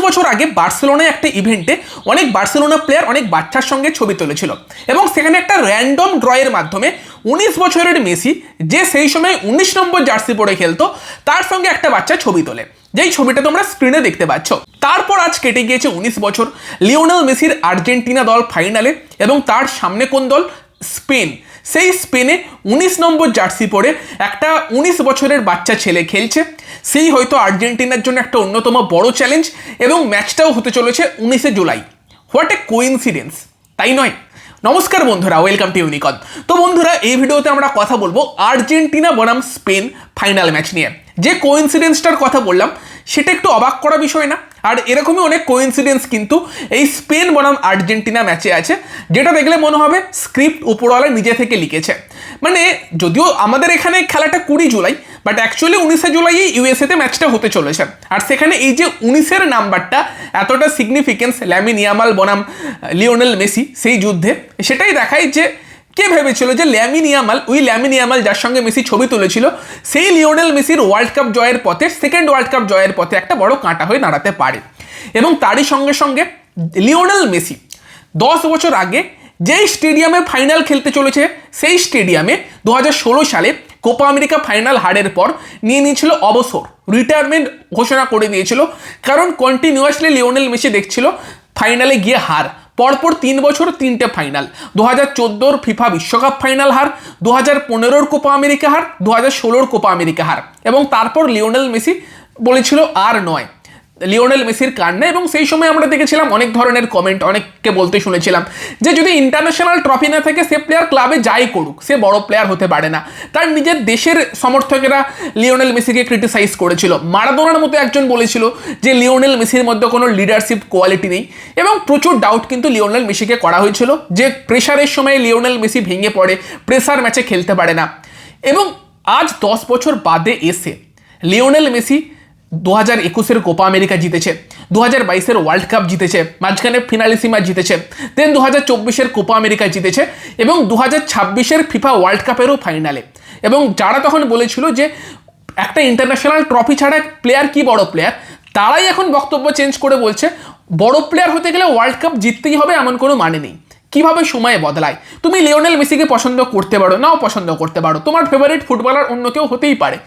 বছর আগে বার্সেলোনায় একটা ইভেন্টে অনেক বার্সেলোনা প্লেয়ার অনেক বাচ্চার সঙ্গে ছবি তুলেছিল এবং সেখানে একটা র্যান্ডম ড্রয়ের মাধ্যমে বছরের মেসি, যে সেই সময় 19 নম্বর জার্সি পরে খেলতো, তার সঙ্গে একটা বাচ্চা ছবি তোলে, যেই ছবিটা তোমরা স্ক্রিনে দেখতে পাচ্ছ। তারপর আজ কেটে গিয়েছে 19 বছর, লিওনেল মেসির আর্জেন্টিনা দল ফাইনালে এবং তার সামনে কোন দল? স্পেন। সেই স্পেনে 19 নম্বর জার্সি পরে একটা 19 বছরের বাচ্চা ছেলে খেলছে। সেই হয়তো আর্জেন্টিনার জন্য একটা অন্যতম বড় চ্যালেঞ্জ এবং ম্যাচটাও হতে চলেছে 19 জুলাই। হোয়াট এ কোইন্সিডেন্স, তাই নয়? নমস্কার বন্ধুরা, ওয়েলকাম টু ইউনিকন। তো বন্ধুরা, এই ভিডিওতে আমরা কথা বলবো আর্জেন্টিনা বনাম স্পেন ফাইনাল ম্যাচ নিয়ে। যে কোইন্সিডেন্সটার কথা বললাম সেটা একটু অবাক করা বিষয় না? আর এরকমই অনেক কোইন্সিডেন্স কিন্তু এই স্পেন বনাম আর্জেন্টিনা ম্যাচে আছে, যেটা দেখলে মনে হবে স্ক্রিপ্ট উপরওয়ালা নিজে থেকে লিখেছে। মানে যদিও আমাদের এখানে খেলাটা 20 জুলাই, বাট অ্যাকচুয়ালি 19 জুলাই ইউএসএতে ম্যাচটা হতে চলেছে। আর সেখানে এই যে 19-এর নাম্বারটা এতটা সিগনিফিকেন্স ল্যামিন ইয়ামাল বনাম লিওনেল মেসি সেই যুদ্ধে, সেটাই দেখায় যে কে ভেবেছিল যে ল্যামিন ইয়ামাল যার সঙ্গে মেসি ছবি তুলেছিল, সেই লিওনেল মেসির ওয়ার্ল্ড কাপ জয়ের পথে, সেকেন্ড ওয়ার্ল্ড কাপ জয়ের পথে একটা বড় কাঁটা হয়ে দাঁড়াতে পারে। এবং তারই সঙ্গে সঙ্গে লিওনেল মেসি 10 বছর আগে যেই স্টেডিয়ামে ফাইনাল খেলতে চলেছে, সেই স্টেডিয়ামে 2016 সালে কোপা আমেরিকা ফাইনাল হারের পর নিয়ে নিয়েছিল অবসর, রিটায়ারমেন্ট ঘোষণা করে দিয়েছিল। কারণ কন্টিনিউয়াসলি লিওনেল মেসি দেখছিল ফাইনালে গিয়ে হার, পরপর 3 বছর 3টে ফাইনাল, 2014 ফিফা বিশ্বকাপ ফাইনাল হার, 2015 কোপা আমেরিকা হার, 2016 কোপা আমেরিকা হার। এবং তারপর লিওনেল মেসি বলেছিল আর নয়, লিওনেল মেসির কান্না। এবং সেই সময় আমরা দেখেছিলাম অনেক ধরনের কমেন্ট, অনেককে বলতে শুনেছিলাম যে যদি ইন্টারন্যাশনাল ট্রফি না থাকে সে প্লেয়ার ক্লাবে যাই করুক, সে বড় প্লেয়ার হতে পারে না। তার নিজের দেশের সমর্থকেরা লিওনেল মেসিকে ক্রিটিসাইজ করেছিল। মারাদোনার মতো একজন বলেছিল যে লিওনেল মেসির মধ্যে কোনো লিডারশিপ কোয়ালিটি নেই। এবং প্রচুর ডাউট কিন্তু লিওনেল মেসিকে করা হয়েছিল যে প্রেশারের সময় লিওনেল মেসি ভেঙে পড়ে, প্রেশার ম্যাচে খেলতে পারে না। এবং আজ 10 বছর বাদে এসে লিওনেল মেসি 2021-এর কোপা আমেরিকা জিতেছে, 2022-এর ওয়ার্ল্ড কাপ জিতেছে, মাঝখানে ফিনালিসিমা জিতেছে, দেন 2024-এর কোপা আমেরিকা জিতেছে এবং 2026-এর ফিফা ওয়ার্ল্ড কাপেরও ফাইনালে। এবং যারা তখন বলেছিল যে একটা ইন্টারন্যাশনাল ট্রফি ছাড়া প্লেয়ার কি বড় প্লেয়ার, তারাই এখন বক্তব্য চেঞ্জ করে বলছে বড় প্লেয়ার হতে গেলে ওয়ার্ল্ড কাপ জিততেই হবে, এমন কোনো মানে নেই। কিভাবে সময় বদলায়। তুমি লিওনেল মেসিকে পছন্দ করতে পারো, নাও পছন্দ করতে পারো, তোমার ফেভারিট ফুটবলার অন্য কেউ হতেই পারে,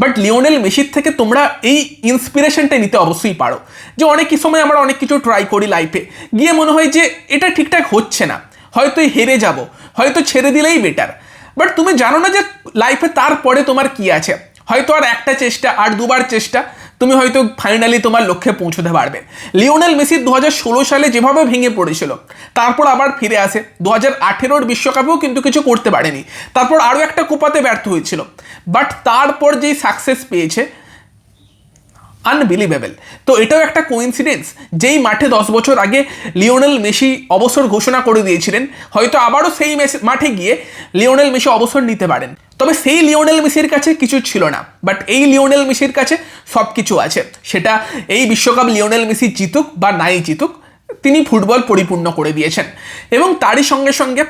বাট লিওনেল মেসির থেকে তোমরা এই ইন্সপিরেশনটা নিতে অবশ্যই পারো। যে অনেক সময় আমরা অনেক কিছু ট্রাই করি লাইফে, গিয়ে মনে হয় যে এটা ঠিকঠাক হচ্ছে না, হয়তো হেরে যাব, হয়তো ছেড়ে দিলেই বেটার। বাট তুমি জানো না যে লাইফে তারপরে তোমার কি আছে। হয়তো আর একটা চেষ্টা, আর দুবার চেষ্টা, তুমি হয়তো ফাইনালি তোমার লক্ষ্যে পৌঁছতে পারবে। লিওনেল মেসি 2016 সালে যেভাবে ভেঙে পড়েছিল, তারপর আবার ফিরে আসে। 2018-এর বিশ্বকাপেও কিন্তু কিছু করতে পারেনি, তারপর আরও একটা কোপাতে ব্যর্থ হয়েছিল। বাট তারপর যেই সাকসেস পেয়েছে, আনবিলিভেবল। তো এটাও একটা কোইন্সিডেন্স, যেই মাঠে 10 বছর আগে লিওনেল মেসি অবসর ঘোষণা করে দিয়েছিলেন, হয়তো আবারও সেই মাঠে গিয়ে লিওনেল মেসি অবসর নিতে পারেন। তবে সেই লিওনেল মেসির কাছে কিছু ছিল না, বাট এই লিওনেল মেসির কাছে সব কিছু আছে। সেটা এই বিশ্বকাপ লিওনেল মেসি জিতুক বা নাই জিতুক, তিনি ফুটবল পরিপূর্ণ করে দিয়েছেন। এবং তারই সঙ্গে সঙ্গে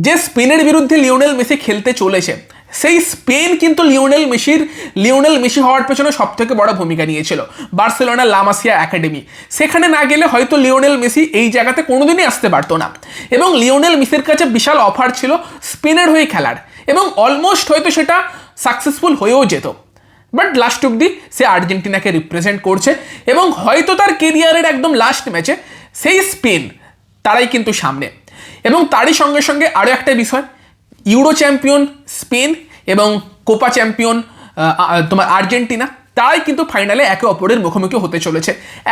যে স্পেনের বিরুদ্ধে লিওনেল মেসি খেলতে চলেছে, সেই স্পেন কিন্তু লিওনেল মেসি হওয়ার পেছনে সব থেকে বড় ভূমিকা নিয়েছিল। বার্সেলোনা লা মাসিয়া একাডেমি, সেখানে না গেলে হয়তো লিওনেল মেসি এই জায়গাতে কোনোদিনই আসতে পারতো না। এবং লিওনেল মেসির কাছে বিশাল অফার ছিল স্পেনের হয়ে খেলার, এবং অলমোস্ট হয়তো সেটা সাকসেসফুল হয়েও যেত। বাট লাস্ট অব্দি সে আর্জেন্টিনাকে রিপ্রেজেন্ট করছে এবং হয়তো তার কেরিয়ারের একদম লাস্ট ম্যাচে সেই স্পেন, তারাই কিন্তু সামনে। এবং তারই সঙ্গে সঙ্গে আরও একটা বিষয়, ইউরো চ্যাম্পিয়ন স্পেন এবং কোপা চ্যাম্পিয়ন তোমার আর্জেন্টিনা, তারাই কিন্তু ফাইনালে একে অপরের মুখোমুখি হতে চলেছে।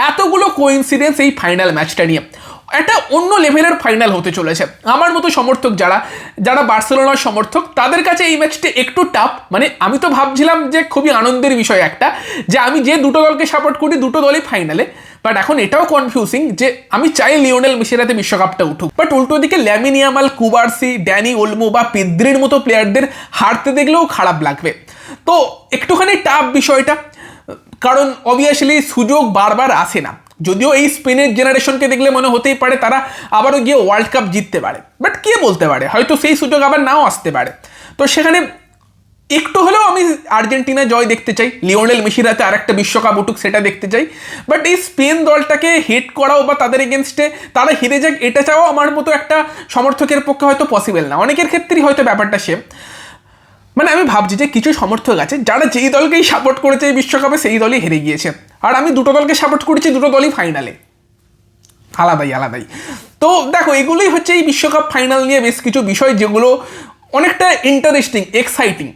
এতগুলো কোইন্সিডেন্স এই ফাইনাল ম্যাচটা নিয়ে, একটা অন্য লেভেলের ফাইনাল হতে চলেছে। আমার মতো সমর্থক যারা বার্সেলোনার সমর্থক, তাদের কাছে এই ম্যাচটা একটু টাফ। মানে আমি তো ভাবছিলাম যে খুবই আনন্দের বিষয় একটা, যে আমি যে দুটো দলকে সাপোর্ট করি দুটো দলই ফাইনালে, বাট এখন এটাও কনফিউজিং যে আমি চাই লিওনেল মেসির হাতে বিশ্বকাপটা উঠুক, বাট উল্টো দিকে ল্যামিন ইয়ামাল, কুবার্সি, ড্যানি ওলমো বা পেদ্রির মতো প্লেয়ারদের হারতে দেখলেও খারাপ লাগবে। তো একটুখানি টাফ বিষয়টা, কারণ অবভিয়াসলি সুযোগ বারবার আসে না। যদিও এই স্পেনের জেনারেশনকে দেখলে মনে হতেই পারে তারা আবারও গিয়ে ওয়ার্ল্ড কাপ জিততে পারে, বাট কে বলতে পারে, হয়তো সেই সুযোগ আবার নাও আসতে পারে। তো সেখানে একটু হলেও আমি আর্জেন্টিনা জয় দেখতে চাই, লিওনেল মেসির হাতে আর একটা বিশ্বকাপ উঠুক সেটা দেখতে চাই। বাট এই স্পেন দলটাকে হেট করাও বা তাদের এগেনস্টে তারা হেরে যাক এটা চাওয়া আমার মতো একটা সমর্থকের পক্ষে হয়তো পসিবল না। অনেকের ক্ষেত্রেই হয়তো ব্যাপারটা সেম। মানে আমি ভাবছি যে কিছু সমর্থক আছে যারা যেই দলকেই সাপোর্ট করেছে এই বিশ্বকাপে সেই দলই হেরে গিয়েছে, আর আমি দুটো দলকে সাপোর্ট করেছি, দুটো দলই ফাইনালে, আলাদাই। তো দেখো এগুলোই হচ্ছে এই বিশ্বকাপ ফাইনাল নিয়ে বেশ কিছু বিষয় যেগুলো অনেকটা ইন্টারেস্টিং, এক্সাইটিং।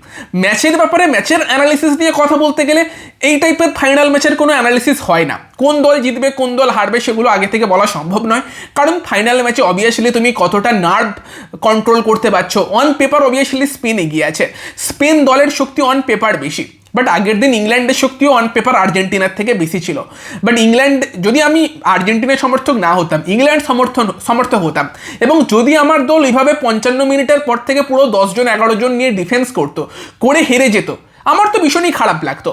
ম্যাচের ব্যাপারে, ম্যাচের অ্যানালিসিস নিয়ে কথা বলতে গেলে এই টাইপের ফাইনাল ম্যাচের কোনো অ্যানালিসিস হয় না। কোন দল জিতবে কোন দল হারবে সেগুলো আগে থেকে বলা সম্ভব নয়, কারণ ফাইনাল ম্যাচে অবভিয়াসলি তুমি কতটা নার্ভ কন্ট্রোল করতে পারছো। অন পেপার অবভিয়াসলি স্পেন এগিয়ে আছে, স্পেন দলের শক্তি অন পেপার বেশি। বাট আগের দিন ইংল্যান্ডের শক্তিও অন পেপার আর্জেন্টিনার থেকে বেশি ছিল। বাট ইংল্যান্ড, যদি আমি আর্জেন্টিনার সমর্থক না হতাম, ইংল্যান্ড সমর্থক হতাম, এবং যদি আমার দল এইভাবে 55 মিনিটের পর থেকে পুরো 10 জন 11 জন নিয়ে ডিফেন্স করতো, করে হেরে যেত, আমার তো ভীষণই খারাপ লাগতো।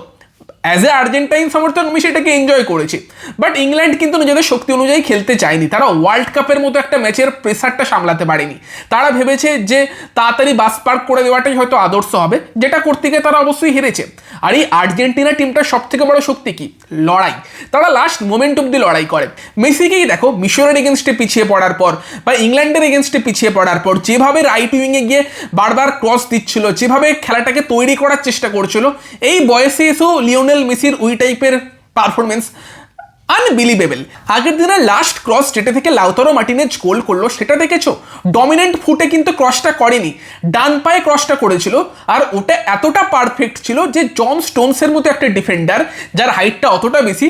অ্যাজ এ আর্জেন্টাইন সমর্থক আমি সেটাকে এনজয় করেছি। বাট ইংল্যান্ড কিন্তু নিজেদের শক্তি অনুযায়ী খেলতে চায়নি, তারা ওয়ার্ল্ড কাপের মতো একটা ম্যাচের প্রেসারটা সামলাতে পারেনি। তারা ভেবেছে যে তাড়াতাড়ি বাস পার্ক করে দেওয়াটাই হয়তো আদর্শ হবে, যেটা করতে গিয়ে তারা অবশ্যই হেরেছে। আর এই আর্জেন্টিনা টিমটার সব থেকে বড় শক্তি কি? লড়াই। তারা লাস্ট মোমেন্ট অব্দি লড়াই করে। মেসিকেই দেখো, মিশরের এগেনস্টে পিছিয়ে পড়ার পর বা ইংল্যান্ডের এগেনস্টে পিছিয়ে পড়ার পর যেভাবে রাইট উইংয়ে গিয়ে বারবার ক্রস দিচ্ছিল, যেভাবে খেলাটাকে তৈরি করার চেষ্টা করছিল, এই বয়সে এসেও লিওনেল মেসির ওই টাইপের পারফরমেন্স আনবিলিভেবল। আগের দিনের লাস্ট ক্রস যেটা থেকে লাউতারো মার্টিনেজ গোল করলো সেটা দেখেছো? ডমিনেন্ট ফুটে কিন্তু ক্রসটা করেনি, ডান পায়ে ক্রসটা করেছিল, আর ওটা এতটা পারফেক্ট ছিল যে জন স্টোনসের মতো একটা ডিফেন্ডার যার হাইটটা অতটা বেশি,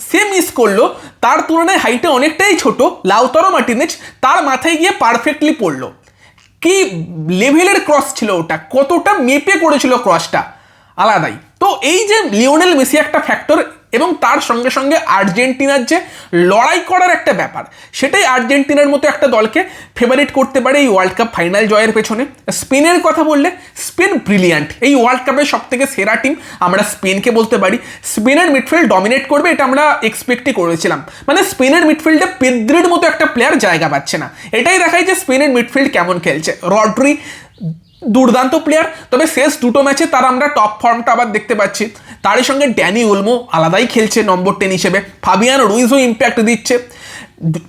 সে মিস করলো। তার তুলনায় হাইটে অনেকটাই ছোট লাউতারো মার্টিনেজ, তার মাথায় গিয়ে পারফেক্টলি পড়লো। কি লেভেলের ক্রস ছিল ওটা, কতটা মেপে করেছিল ক্রসটা, আলাদাই। তো এই যে লিওনেল মেসি একটা ফ্যাক্টর, এবং তার সঙ্গে সঙ্গে আর্জেন্টিনার যে লড়াই করার একটা ব্যাপার, সেটাই আর্জেন্টিনার মতো একটা দলকে ফেভারিট করতে পারে এই ওয়ার্ল্ড কাপ ফাইনাল জয়ের পেছনে। স্পেনের কথা বললে, স্পেন ব্রিলিয়ান্ট, এই ওয়ার্ল্ড কাপের সব থেকে সেরা টিম আমরা স্পেনকে বলতে পারি। স্পেনের মিডফিল্ড ডমিনেট করবে এটা আমরা এক্সপেক্টই করেছিলাম। মানে স্পেনের মিডফিল্ডে পেদ্রির মতো একটা প্লেয়ার জায়গা পাচ্ছে না, এটাই দেখায় যে স্পেনের মিডফিল্ড কেমন খেলছে। রড্রি দুর্দান্ত প্লেয়ার, তবে শেষ দুটো ম্যাচে তার আমরা টপ ফর্মটা আবার দেখতে পাচ্ছি। তারই সঙ্গে ড্যানি ওলমো আলাদাই খেলছে নম্বর 10 হিসেবে, ফাবিয়ান রুইজও ইম্প্যাক্ট দিচ্ছে।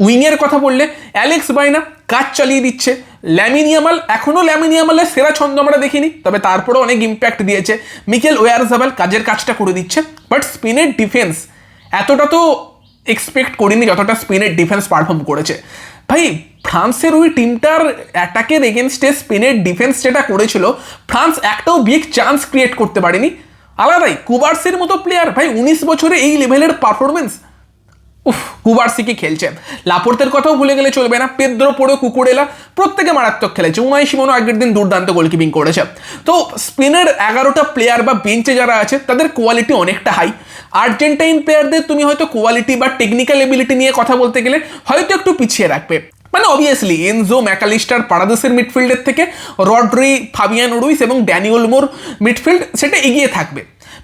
উইংয়ের কথা বললে অ্যালেক্স বাইনা কাজ চালিয়ে দিচ্ছে। ল্যামিন ইয়ামাল, এখনও ল্যামিন ইয়ামালের সেরা ছন্দ আমরা দেখিনি, তবে তারপরেও অনেক ইম্প্যাক্ট দিয়েছে। মিকেল ওয়ারজাবাল কাজের কাজটা করে দিচ্ছে। বাট স্পেনের ডিফেন্স এতটা তো এক্সপেক্ট করিনি যতটা স্পেনের ডিফেন্স পারফর্ম করেছে। ভাই ফ্রান্সের ওই টিমটার অ্যাটাকের এগেনস্টে স্পেনের ডিফেন্স যেটা করেছিল, ফ্রান্স একটাও বিগ চান্স ক্রিয়েট করতে পারেনি। আলাদাই কুবার্সির মতো প্লেয়ার, ভাই 19 বছরে এই লেভেলের পারফরমেন্স, কুবার্সি কি খেলছে। লাপোর্তের কথাও ভুলে গেলে চলবে না, পেদ্রো পোরো, কুকুরেলা প্রত্যেকে মারাত্মক খেলেছে। উনাই সিমোনো আগের দিন দুর্দান্ত গোলকিপিং করেছে। তো স্পেনের 11টা প্লেয়ার বা বেঞ্চে যারা আছে তাদের কোয়ালিটি অনেকটা হাই। আর্জেন্টাইন প্লেয়ারদের তুমি হয়তো কোয়ালিটি বা টেকনিক্যাল এবিলিটি নিয়ে কথা বলতে গেলে হয়তো একটু পিছিয়ে রাখবে। মানে অবভিয়াসলি এনজো, ম্যাকালিস্টার, পারাদেসের মিডফিল্ডের থেকে রড্রি, ফাবিয়ান রুইস এবং ড্যানি ওলমোর মিডফিল্ড সেটা এগিয়ে থাকবে।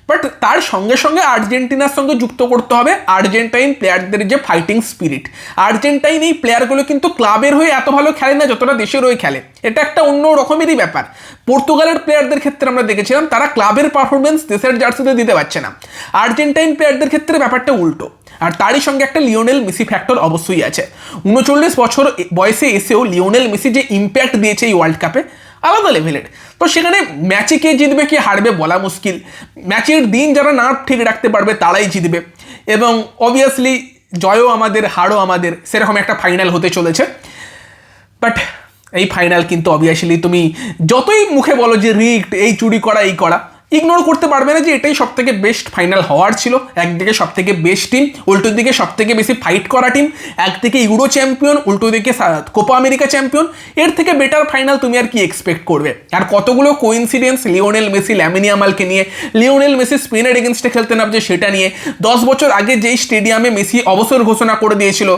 বাট তার সঙ্গে সঙ্গে আর্জেন্টিনার সঙ্গে যুক্ত করতে হবে আর্জেন্টাইন প্লেয়ারদের যে ফাইটিং স্পিরিট। আর্জেন্টাইন এই প্লেয়ারগুলো কিন্তু ক্লাবের হয়ে এত ভালো খেলে না যতটা দেশের হয়ে খেলে, এটা একটা অন্য রকমেরই ব্যাপার। পর্তুগালের প্লেয়ারদের ক্ষেত্রে আমরা দেখেছিলাম তারা ক্লাবের পারফরমেন্স দেশের জার্সিতে দিতে পারছে না। আর্জেন্টাইন প্লেয়ারদের ক্ষেত্রে ব্যাপারটা উল্টো। আর তারই সঙ্গে একটা লিওনেল মেসি ফ্যাক্টর অবশ্যই আছে। 39 বছর বয়সে এসেও লিওনেল মেসি যে ইম্প্যাক্ট দিয়েছে এই ওয়ার্ল্ড কাপে, আলাদা লেভেলের। তো সেখানে ম্যাচে কে জিতবে কে হারবে বলা মুশকিল। ম্যাচের দিন যারা নার্ভ ঠিক রাখতে পারবে তারাই জিতবে, এবং অবভিয়াসলি জয়ও আমাদের হারও আমাদের, সেরকম একটা ফাইনাল হতে চলেছে। বাট এই ফাইনাল কিন্তু অবভিয়াসলি তুমি যতই মুখে বলো যে রিগড, এই চুরি করা এই করা, ইগনোর করতে পারবে না যে এটাই সব থেকে বেস্ট ফাইনাল হওয়ার ছিল। একদিকে সব থেকে বেস্ট টিম, উল্টো দিকে সব থেকে বেশি ফাইট করা টিম, একদিকে ইউরো চ্যাম্পিয়ন, উল্টো দিকে কোপা আমেরিকা চ্যাম্পিয়ন। এর থেকে বেটার ফাইনাল তুমি আর কি এক্সপেক্ট করবে? আর কতগুলো কোইন্সিডেন্স লিওনেল মেসি, ল্যামিন ইয়ামালকে নিয়ে, লিওনেল মেসি স্পেনের এগেনস্টে খেলতে নামছে সেটা নিয়ে। 10 বছর আগে যেই স্টেডিয়ামে মেসি অবসর ঘোষণা করে দিয়েছিল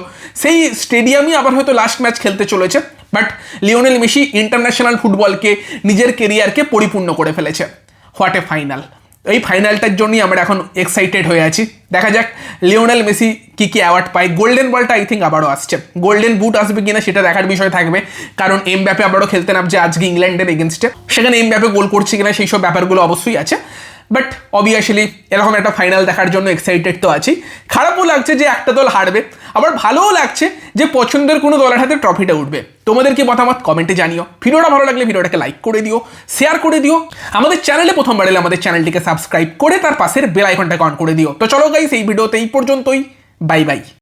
সেই স্টেডিয়ামই আবার হয়তো লাস্ট ম্যাচ খেলতে চলেছে। বাট লিওনেল মেসি ইন্টারন্যাশনাল ফুটবলকে, নিজের কেরিয়ারকে পরিপূর্ণ করে ফেলেছে। What a final! এই ফাইনালটার জন্যই আমরা এখন এক্সাইটেড হয়ে আছি। দেখা যাক লিওনেল মেসি কি কি অ্যাওয়ার্ড পায়। গোল্ডেন বলটা আই থিঙ্ক আবারও আসছে, গোল্ডেন বুট আসবে কিনা সেটা দেখার বিষয় থাকবে, কারণ এমবাপে আবারও খেলতে নামছে আজকে ইংল্যান্ডের এগেনস্টে, সেখানে এমবাপে গোল করছে কিনা সেই সব ব্যাপারগুলো অবশ্যই আছে। বাট অবভিয়াসলি এরকম একটা ফাইনাল দেখার জন্য এক্সাইটেড তো আছি। খারাপও লাগছে যে একটা দল হারবে, আবার ভালোও লাগছে যে পছন্দের কোনো দলের হাতে ট্রফিটা উঠবে। তোমাদের কি মতামত কমেন্টে জানিও। ভিডিওটা ভালো লাগলে ভিডিওটাকে লাইক করে দিও, শেয়ার করে দিও। আমাদের চ্যানেলে প্রথমবার এলে আমাদের চ্যানেলটিকে সাবস্ক্রাইব করে তার পাশের বেল আইকনটাকে অন করে দিও। তো চলো গাইস, এই ভিডিওতে এই পর্যন্তই। Bye bye.